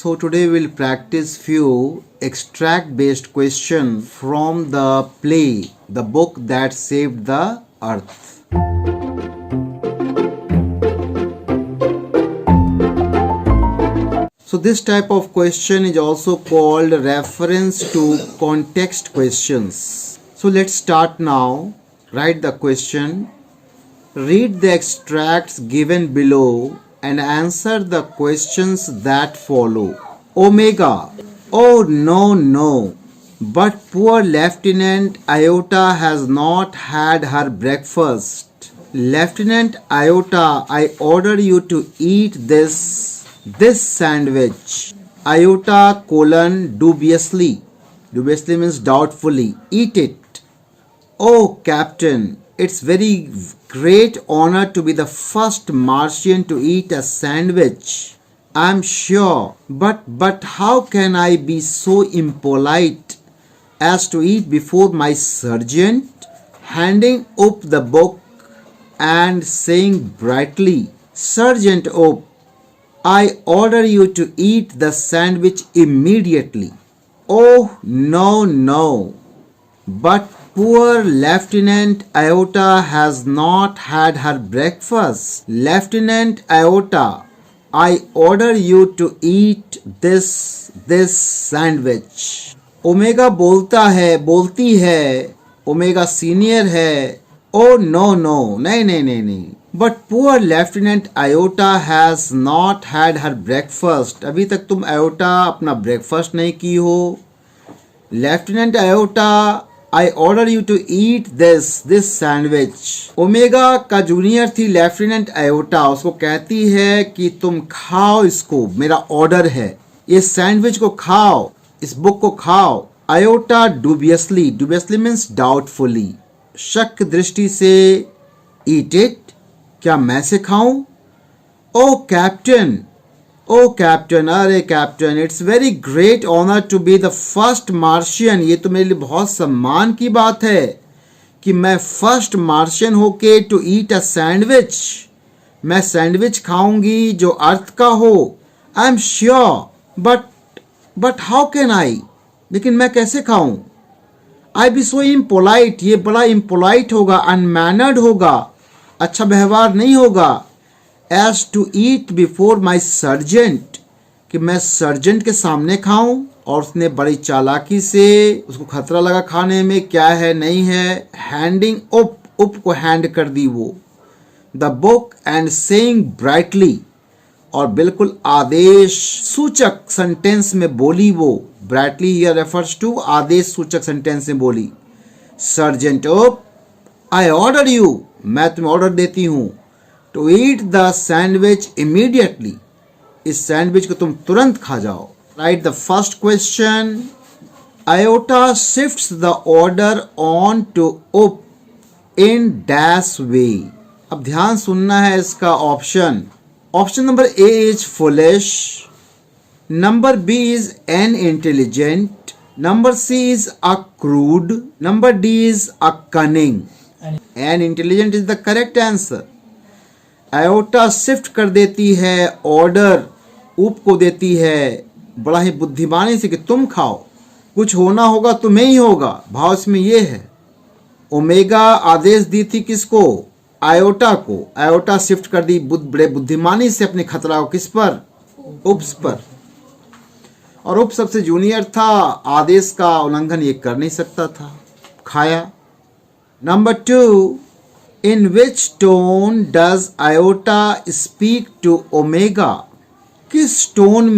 So today we'll practice few extract based question from the play, The Book That Saved the Earth. So this type of question is also called reference to context questions. So let's start now. Write the question. Read the extracts given below and answer the questions that follow. Omega. Oh no. But poor Lieutenant Iota has not had her breakfast. Lieutenant Iota, I order you to eat this sandwich. Iota : dubiously. Dubiously means doubtfully. Eat it. Oh Captain, it's very great honor to be the first Martian to eat a sandwich. I'm sure, but how can I be so impolite as to eat before my sergeant? Handing up the book and saying brightly, Sergeant Up, I order you to eat the sandwich immediately. Oh no. But poor Lieutenant Iota has not had her breakfast. Lieutenant Iota, I order you to eat this sandwich. Omega बोलती है, omega senior है. Oh no, नहीं. But poor Lieutenant Iota has not had her breakfast. अभी तक तुम Iota अपना breakfast नहीं की हो. Lieutenant Iota, I order you to eat this sandwich. Omega का जूनियर थी लेफ्टिनेंट आयोटा. उसको कहती है कि तुम खाओ इसको, मेरा ऑर्डर है. ये सैंडविच को खाओ, इस बुक को खाओ. आयोटा डूबियसली मीन्स डाउटफुली, शक दृष्टि से. ईट इट, क्या मैं से खाऊं? ओ कैप्टन, अरे captain, it's very great honour to be the first Martian. ये तो मेरे लिए बहुत सम्मान की बात है कि मैं फर्स्ट मार्शियन होके टू ईट अ सैंडविच. मैं सैंडविच खाऊंगी जो अर्थ का हो. I am sure, but how can I, लेकिन मैं कैसे खाऊं? आई बी सो इम्पोलाइट, ये बड़ा इम्पोलाइट होगा, अनमैनर्ड होगा, अच्छा व्यवहार नहीं होगा. As to eat before my sergeant, कि मैं सर्जेंट के सामने खाऊं. और उसने बड़ी चालाकी से, उसको खतरा लगा खाने में, क्या है नहीं है. हैंडिंग उप को हैंड कर दी वो. The book and saying brightly, और बिल्कुल आदेश सूचक सेंटेंस में बोली वो. ब्राइटली हियर रेफर्स टू आदेश सूचक सेंटेंस में बोली. सर्जेंट उप, आई ऑर्डर यू, मैं तुम्हें ऑर्डर देती हूं, to eat the sandwich immediately. इस सैंडविच को तुम तुरंत खा जाओ. Write the first question. Iota shifts the order on to up in dash way. अब ध्यान सुनना है इसका option. Option number A is foolish. Number B is unintelligent. Number C is a crude. Number D is a cunning. Unintelligent is the correct answer. Iota shift कर देती है, order ऊप को देती है बड़ा ही बुद्धिमानी से कि तुम खाओ, कुछ होना होगा तुम्हें ही होगा. भाव इसमें ये है. ओमेगा आदेश दी थी किसको? आयोटा को. आयोटा शिफ्ट कर दी बड़े बुद्धिमानी से अपने खतरा को किस पर? उप्स पर. और उप सबसे जूनियर था, आदेश का उल्लंघन ये कर नहीं सकता था, खाया. Number 2, In which tone does Iota speak to Omega? किस टोन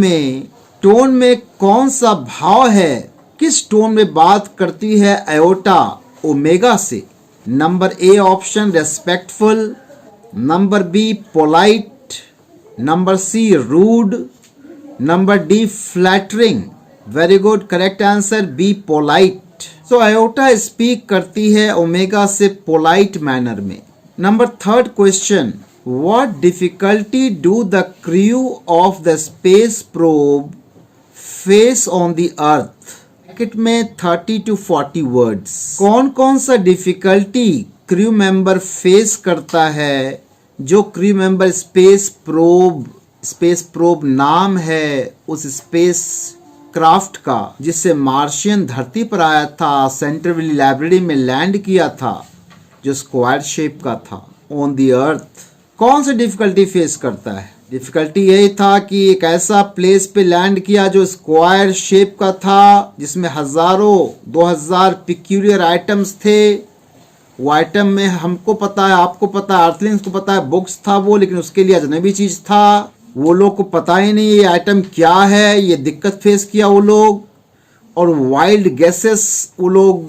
में कौन सा भाव है, किस टोन में बात करती है आयोटा ओमेगा से? Number A option respectful, number B polite, number C rude, number D flattering. Very good, correct answer B polite. So Iota speak करती है ओमेगा से पोलाइट मैनर में. Number 3rd question. What difficulty do the crew of the space probe face on the earth? Bracket में 30 to 40 words. कौन सा difficulty crew member face करता है जो crew member space probe space probe नाम है उस स्पेस क्राफ्ट का जिससे मार्शियन धरती पर आया था, सेंट्रल लाइब्रेरी में लैंड किया था, जो स्क्वायर शेप का था ऑन द अर्थ। कौन सी डिफिकल्टी फेस करता है? डिफिकल्टी यही था कि एक ऐसा प्लेस पे लैंड किया जो स्क्वायर शेप का था, जिसमें हजारों 2000 पिक्यूलियर आइटम्स थे। वो आइटम में हमको पता है, आपको पता है, अर्थलिंग्स को पता है, बुक्स था वो, लेकिन उसके लिए अजनबी चीज था। वो लोग को पता ही नहीं ये आइटम क्या है, ये दिक्कत फेस किया वो लोग। और वाइल्ड गैसेस वो लोग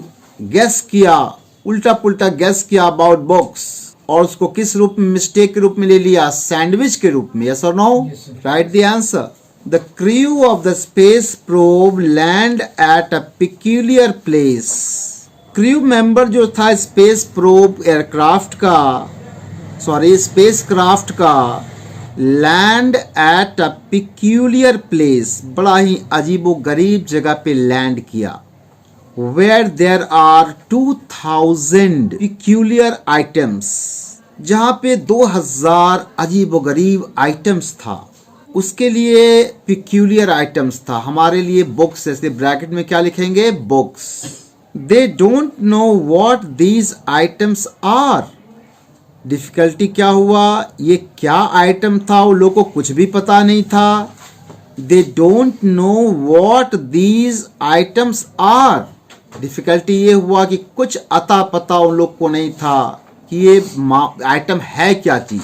गैस किया, उल्टा पुल्टा गैस किया अबाउट बुक्स, और उसको किस रूप में, मिस्टेक के रूप में ले लिया, सैंडविच के रूप में। यस और no? Write the answer. The crew of the space probe land at a peculiar place. Crew member जो था स्पेस प्रोब एयरक्राफ्ट का, स्पेस क्राफ्ट का, land at a peculiar place, बड़ा ही अजीबो गरीब जगह पे लैंड किया। Where there are 2000 peculiar items, जहाँ पे 2000 अजीबोगरीब आइटम्स था। उसके लिए peculiar आइटम्स था, हमारे लिए बुक्स, ऐसे ब्रैकेट में क्या लिखेंगे? Books. They don't know what these items are. Difficulty क्या हुआ? ये क्या आइटम था, उन लोगों को कुछ भी पता नहीं था। They don't know what these items are. Difficulty ये हुआ कि कुछ अता पता उन लोग को नहीं था कि ये आइटम है क्या चीज,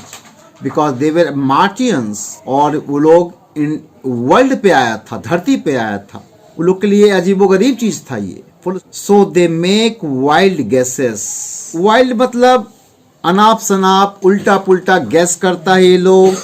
बिकॉज दे वर मार्टियंस, और वो लोग इन वर्ल्ड पे आया था, धरती पे आया था, वो लोग के लिए अजीबोगरीब चीज था ये। So they make wild gases. Wild मतलब अनाप शनाप, उल्टा पुल्टा गैस करता है ये लोग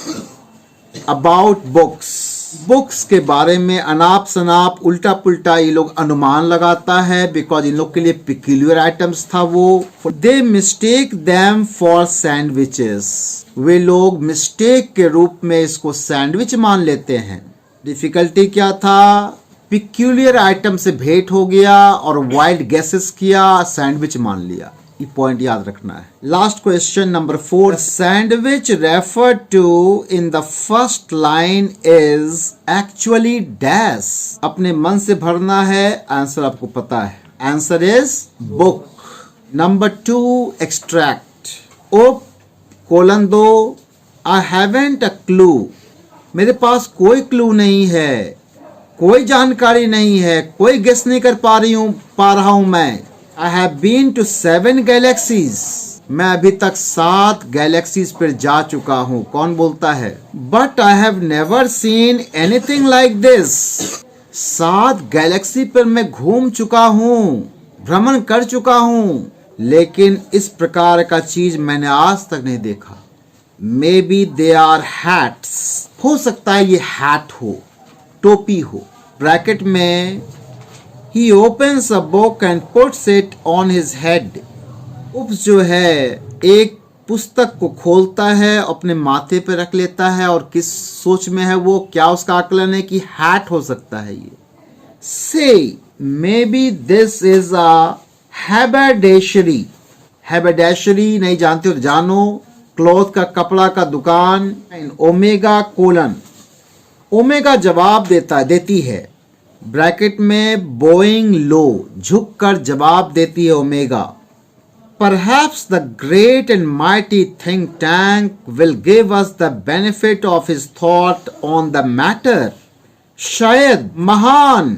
अबाउट बुक्स। बुक्स के बारे में अनाप शनाप, उल्टा पुल्टा ये लोग अनुमान लगाता है, बिकॉज इन लोग के लिए पिक्यूलियर आइटम्स था वो। दे मिस्टेक देम फॉर सैंडविचेस। वे लोग मिस्टेक के रूप में इसको सैंडविच मान लेते हैं। डिफिकल्टी क्या था? पिक्यूलियर आइटम से भेंट हो गया और वाइल्ड गैसेस किया, सैंडविच मान लिया। ये पॉइंट याद रखना है। Last question number 4, sandwich referred to in the first line is actually dash. अपने मन से भरना है, आंसर आपको पता है, answer is book. Number 2, extract. Oop colon 2, I haven't a clue. मेरे पास कोई क्लू नहीं है, कोई जानकारी नहीं है, कोई गेस नहीं कर पा रहा हूं मैं। I have been to 7 galaxies. मैं अभी तक 7 गैलेक्सीज पर जा चुका हूँ। कौन बोलता है? But I have never seen anything like this. 7 Galaxy पर मैं घूम चुका हूँ, भ्रमण कर चुका हूँ, लेकिन इस प्रकार का चीज मैंने आज तक नहीं देखा। Maybe they are hats. हो सकता है ये हैट हो, टोपी हो। ब्रैकेट में He opens a book and puts it on his head. उप्स जो है एक पुस्तक को खोलता है, अपने माथे पे रख लेता है, और किस सोच में है वो, क्या उसका आकलन है कि हैट हो सकता है ये। Say maybe this is a haberdashery. Haberdashery नहीं जानते हो तो जानो, क्लॉथ का, कपड़ा का दुकान। ओमेगा कोलन, ओमेगा जवाब देती है, ब्रैकेट में बोइंग लो, झुक कर जवाब देती है omega. Perhaps the great and mighty think tank will give us the benefit of his thought on the matter. शायद महान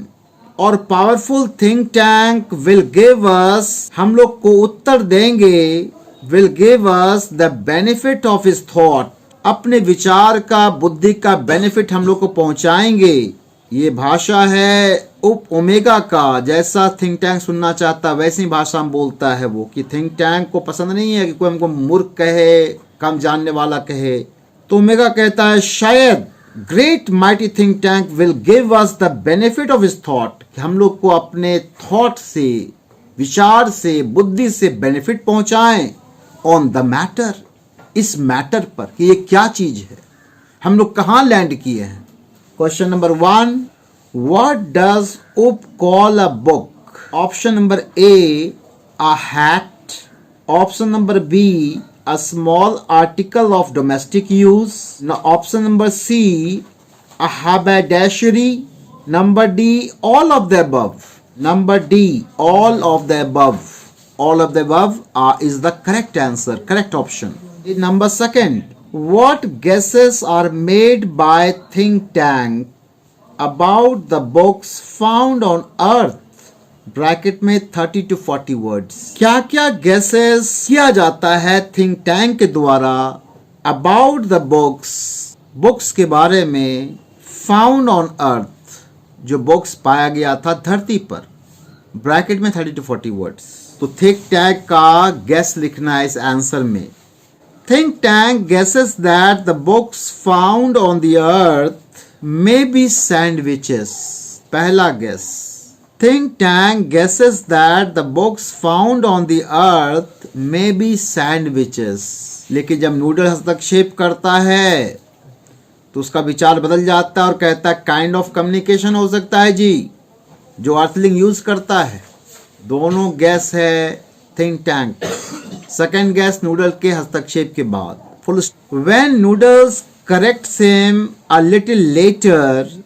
और powerful think tank will give us, हम लोग को उत्तर देंगे, will give us the benefit of his thought, अपने विचार का, बुद्धि का बेनिफिट हम लोग को पहुंचाएंगे। ये भाषा है उप ओमेगा का, जैसा थिंक टैंक सुनना चाहता वैसी भाषा में बोलता है वो, कि थिंक टैंक को पसंद नहीं है कि कोई हमको मूर्ख कहे, कम जानने वाला कहे। तो ओमेगा कहता है शायद great mighty think tank will give us the benefit of his thought, हम लोग को अपने थॉट से, विचार से, बुद्धि से बेनिफिट पहुंचाएं ऑन द मैटर, इस मैटर पर कि ये क्या चीज है, हम लोग कहाँ लैंड किए हैं। Question number 1, what does Oop call a book? Option number A, a hat. Option number B, a small article of domestic use. Now option number C, a haberdashery. Number D, all of the above. Number D, all of the above. All of the above is the correct answer, correct option. Number second, what guesses are made by think tank about the books found on earth? Bracket में 30 to 40 words. क्या क्या guesses किया जाता है think tank के द्वारा about the books के बारे में फाउंड ऑन अर्थ, जो बुक्स पाया गया था धरती पर. ब्रैकेट में 30 to 40 वर्ड्स. तो थिंक टैंक का गेस लिखना है इस आंसर में. Think tank guesses that the books found on the earth may be sandwiches. पहला guess. Think tank guesses that the books found on the earth may be sandwiches. लेकिन जब noodle हस्तक्षेप करता है तो उसका विचार बदल जाता है और कहता है काइंड ऑफ कम्युनिकेशन हो सकता है जी, जो अर्थलिंग यूज करता है. दोनों गैस है think tank. Second gas noodle के हस्तक्षेप के बाद. Full. When noodles corrects him a little letter,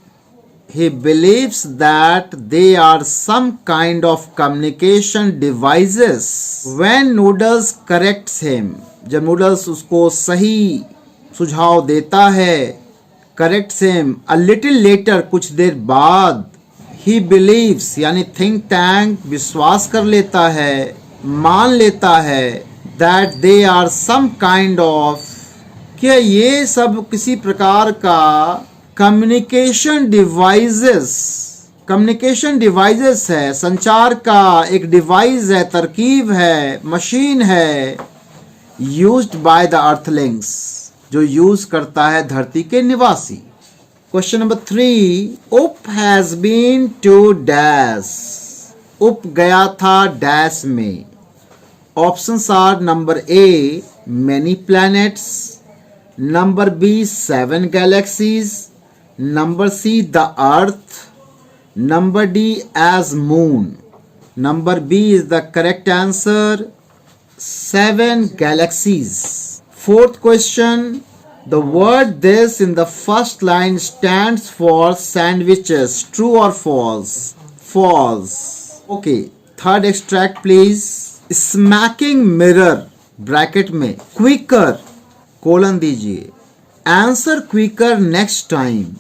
he believes that they are some kind of communication devices. When Noodles corrects him, जब नूडल्स उसको सही सुझाव देता है, corrects him a little later, कुछ देर बाद, he believes यानी think tank विश्वास कर लेता है, मान लेता है that they are some kind of, क्या ये सब किसी प्रकार का कम्युनिकेशन डिवाइसेस है, संचार का एक डिवाइस है, तरकीब है, मशीन है, यूज्ड बाय द अर्थलिंग्स, जो यूज करता है धरती के निवासी. क्वेश्चन नंबर 3, उप हैज बीन टू डैश. उप गया था डैश में. Options are number A many planets, number B 7 galaxies, number C the earth, number D as moon. Number B is the correct answer, 7 galaxies. Fourth question, the word this in the first line stands for sandwiches. True or false? False. Okay, third extract please. Smacking mirror bracket में quicker colon दीजिए. Answer quicker next time.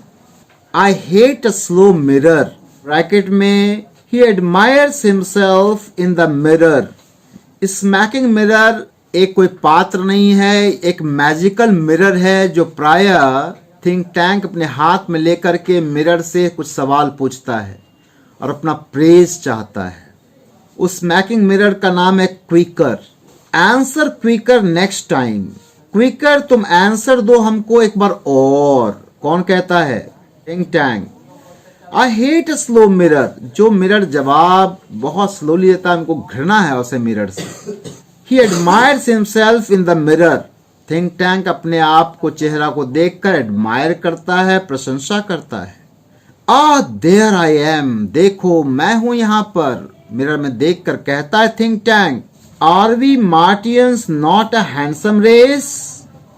I hate a slow mirror. Bracket में he admires himself in the mirror. Smacking mirror एक कोई पात्र नहीं है, एक magical mirror है जो प्राय थिंक टैंक अपने हाथ में लेकर के मिरर से कुछ सवाल पूछता है और अपना प्रेज चाहता है. उस स्मैकिंग मिरर का नाम है Quicker. Answer Quicker next time. Quicker तुम आंसर दो हमको एक बार और. कौन कहता है? Think tank. I hate slow mirror. जो मिरर जवाब बहुत स्लोली देता है, हमको घृणा है उसे मिरर से. He admires himself in the mirror. Think tank अपने आप को, चेहरा को देखकर एडमायर करता है, प्रशंसा करता है. There I am. देखो मैं हूं यहां पर. मिरर में देखकर कहता है think tank, are we Martians not a handsome race.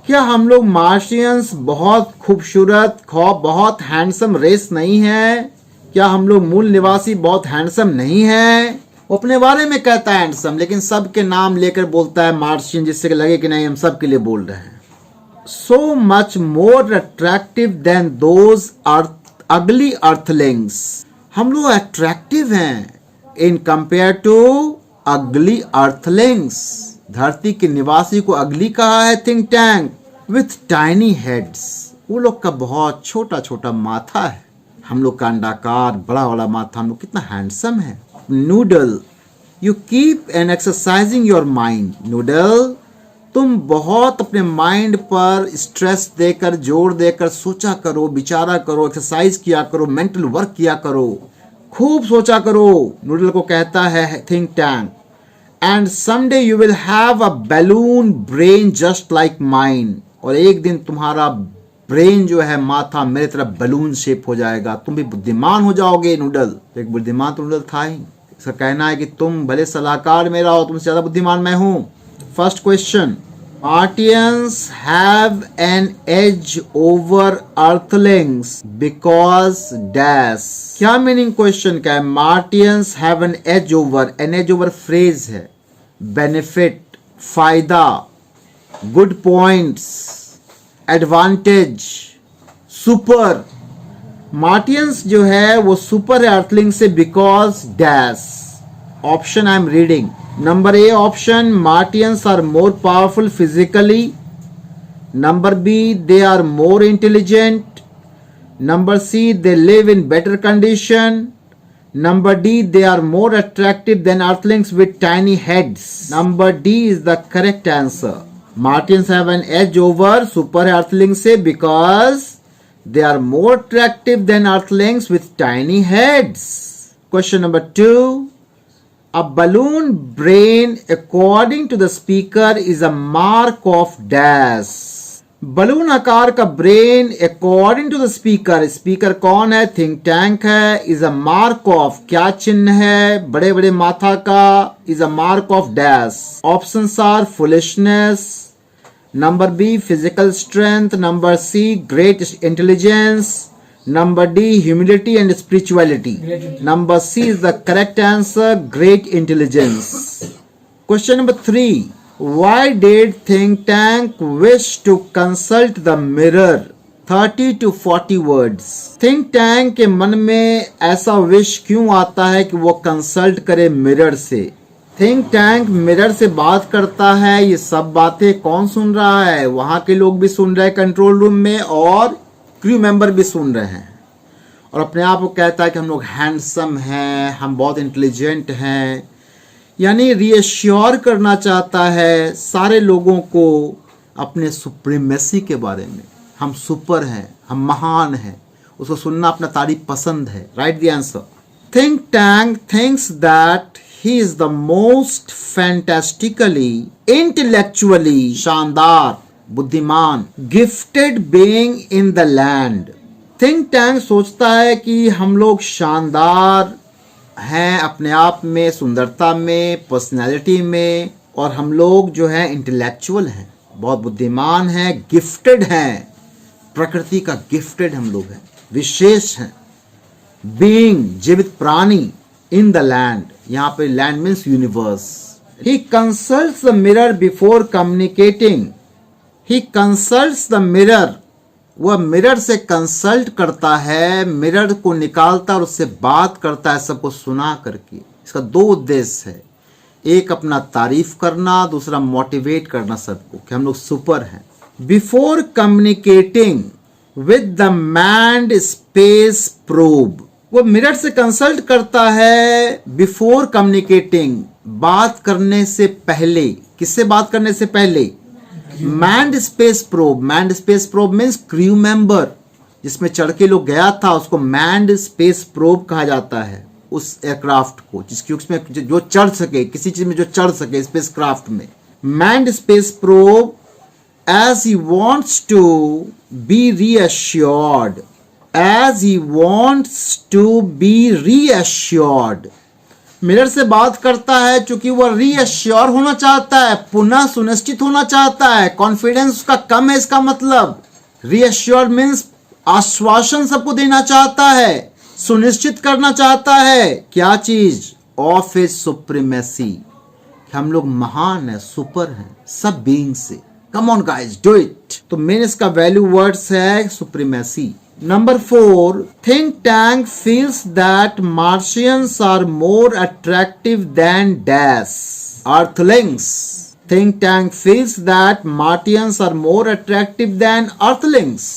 क्या हम लोग मार्शियंस बहुत खूबसूरत, बहुत हैंडसम रेस नहीं है? क्या हम लोग मूल निवासी बहुत हैंडसम नहीं है? वो अपने बारे में कहता है हैंडसम, लेकिन सबके नाम लेकर बोलता है मार्शियन, जिससे लगे कि नहीं हम सब के लिए बोल रहे हैं. So much more attractive than those ugly earthlings. हम लोग अट्रैक्टिव हैं in compare to ugly earthlings. धरती के निवासी को अगली कहा है think tank. With tiny heads. वो लोग का बहुत छोटा छोटा माथा है, हम लोग का अंडाकार बड़ा बड़ा माथा. हम लोग कितना हैंडसम है. Noodle, you keep an exercising your mind. Noodle, तुम बहुत अपने माइंड पर स्ट्रेस देकर, जोर देकर सोचा करो, विचारा करो, एक्सरसाइज किया करो, मेंटल वर्क किया करो, खूब सोचा करो. नूडल को कहता है think tank. And someday you will have a balloon brain just like mine. और एक दिन तुम्हारा ब्रेन जो है, माथा मेरे तरफ बैलून शेप हो जाएगा, तुम भी बुद्धिमान हो जाओगे. नूडल एक बुद्धिमान तो नूडल था ही. इसका कहना है कि तुम भले सलाहकार मेरा हो, तुमसे ज्यादा बुद्धिमान मैं हूं. First question, Martians have an edge over Earthlings because dash. क्या मीनिंग क्वेश्चन का है? Martians have an edge over phrase है, बेनिफिट, फायदा, good points, advantage, super. Martians जो है वो सुपर है अर्थलिंग से because dash. Option I am reading. Number A option, Martians are more powerful physically. Number B, they are more intelligent. Number C, they live in better condition. Number D, they are more attractive than Earthlings with tiny heads. Number D is the correct answer. Martians have an edge over super Earthlings से because they are more attractive than Earthlings with tiny heads. Question number 2. A balloon brain, according to the speaker, is a mark of dash. Balloon आकार का brain according to the speaker, speaker कौन है? Think tank है। Is a mark of, क्या चिन्ह है? बड़े बड़े माथा का। Is a mark of dash. Options are foolishness, number B physical strength, number C great intelligence, number D humility and spirituality. Number C is the correct answer, great intelligence. Question number 3. Why did think tank wish to consult the mirror? 30 to 40 words. think tank के मन में ऐसा wish क्यों आता है कि वो consult करे मिरर से? think tank मिरर से बात करता है। ये सब बातें कौन सुन रहा है? वहां के लोग भी सुन रहे हैं कंट्रोल रूम में, और क्रू मेंबर भी सुन रहे हैं, और अपने आप को कहता है कि हम लोग हैंडसम हैं, हम बहुत इंटेलिजेंट हैं, यानी रीअश्योर करना चाहता है सारे लोगों को अपने सुप्रीमेसी के बारे में। हम सुपर हैं, हम महान हैं, उसको सुनना, अपना तारीफ पसंद है। Right the answer. Think tank thinks that he is the most fantastically, intellectually, शानदार, बुद्धिमान, gifted being in the land. Think tank सोचता है कि हम लोग शानदार हैं अपने आप में, सुंदरता में, पर्सनैलिटी में, और हम लोग जो है इंटेलेक्चुअल हैं, बहुत बुद्धिमान हैं, गिफ्टेड हैं, प्रकृति का गिफ्टेड हम लोग हैं, विशेष हैं। बीइंग, जीवित प्राणी, इन द लैंड, यहाँ पे land means universe. He consults the mirror before communicating. He consults the mirror, वह मिरर से कंसल्ट करता है, मिरर को निकालता है और उससे बात करता है सबको सुना करके। इसका 2 उद्देश्य है, एक अपना तारीफ करना, दूसरा मोटिवेट करना सबको कि हम लोग सुपर हैं। Before communicating with the manned space probe, वो मिरर से कंसल्ट करता है बिफोर कम्युनिकेटिंग, बात करने से पहले। किससे बात करने से पहले? Manned space probe. Manned space probe means crew member, जिसमें चढ़ के लोग गया था, उसको मैंड स्पेस प्रोब कहा जाता है। उस एयरक्राफ्ट को जिसकी उसमें जो चढ़ सके, किसी चीज में जो चढ़ सके स्पेस क्राफ्ट में। Manned space probe as he wants to be reassured, as he wants to be reassured. Mirror से बात करता है चूंकि वह रीअश्योर होना चाहता है, पुनः सुनिश्चित होना चाहता है। कॉन्फिडेंस उसका कम है, इसका मतलब रीअश्योर मीन्स आश्वासन सबको देना चाहता है, सुनिश्चित करना चाहता है। क्या चीज? ऑफ हिज सुप्रीमेसी, हम लोग महान है, सुपर हैं सब बीइंग से। Come on guys, do it. तो मेन इसका वैल्यू वर्ड्स है supremacy. Number 4, think tank feels that Martians are more attractive than dash Earthlings. Think tank feels that Martians are more attractive than Earthlings.